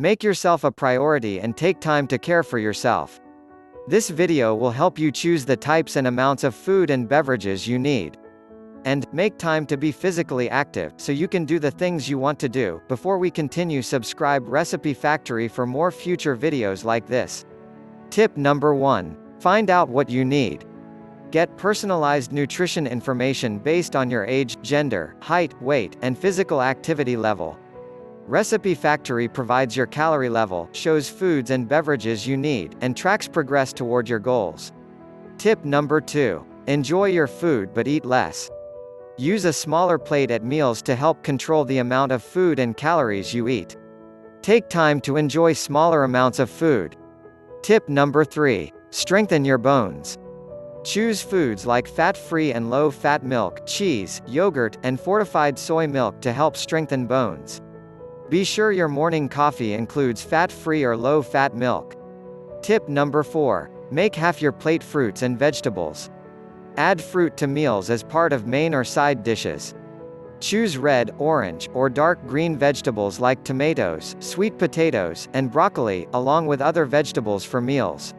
Make yourself a priority and take time to care for yourself. This video will help you choose the types and amounts of food and beverages you need. And, make time to be physically active, so you can do the things you want to do. Before we continue, subscribe Recipe Factory for more future videos like this. Tip number 1. Find out what you need. Get personalized nutrition information based on your age, gender, height, weight, and physical activity level. Recipe Factory provides your calorie level, shows foods and beverages you need, and tracks progress toward your goals. Tip number 2. Enjoy your food but eat less. Use a smaller plate at meals to help control the amount of food and calories you eat. Take time to enjoy smaller amounts of food. Tip number 3. Strengthen your bones. Choose foods like fat-free and low-fat milk, cheese, yogurt, and fortified soy milk to help strengthen bones. Be sure your morning coffee includes fat-free or low-fat milk. Tip number 4. Make half your plate fruits and vegetables. Add fruit to meals as part of main or side dishes. Choose red, orange, or dark green vegetables like tomatoes, sweet potatoes, and broccoli, along with other vegetables for meals.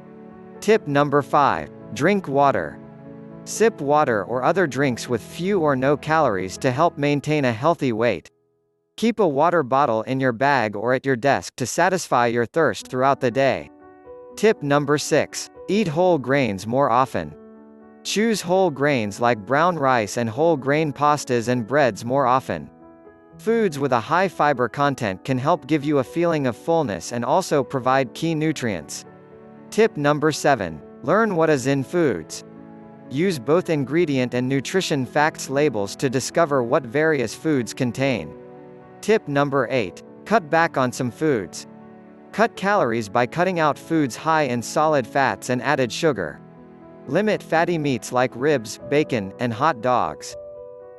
Tip number 5. Drink water. Sip water or other drinks with few or no calories to help maintain a healthy weight. Keep a water bottle in your bag or at your desk to satisfy your thirst throughout the day. Tip number 6. Eat whole grains more often. Choose whole grains like brown rice and whole grain pastas and breads more often. Foods with a high fiber content can help give you a feeling of fullness and also provide key nutrients. Tip number 7. Learn what is in foods. Use both ingredient and nutrition facts labels to discover what various foods contain. Tip number 8. Cut back on some foods. Cut calories by cutting out foods high in solid fats and added sugar. Limit fatty meats like ribs, bacon, and hot dogs.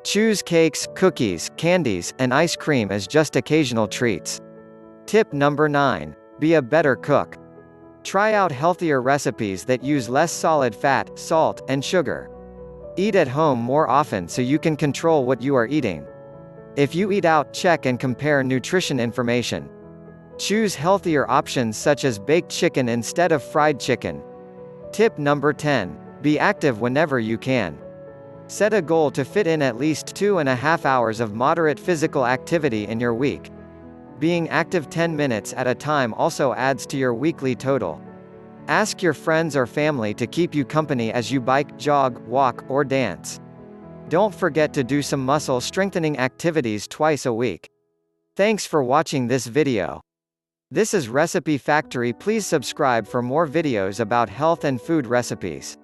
Choose cakes, cookies, candies, and ice cream as just occasional treats. Tip number 9. Be a better cook. Try out healthier recipes that use less solid fat, salt, and sugar. Eat at home more often so you can control what you are eating. If you eat out, check and compare nutrition information. Choose healthier options such as baked chicken instead of fried chicken. Tip number 10. Be active whenever you can. Set a goal to fit in at least 2.5 hours of moderate physical activity in your week. Being active 10 minutes at a time also adds to your weekly total. Ask your friends or family to keep you company as you bike, jog, walk, or dance. Don't forget to do some muscle strengthening activities twice a week. Thanks for watching this video. This is Recipe Factory. Please subscribe for more videos about health and food recipes.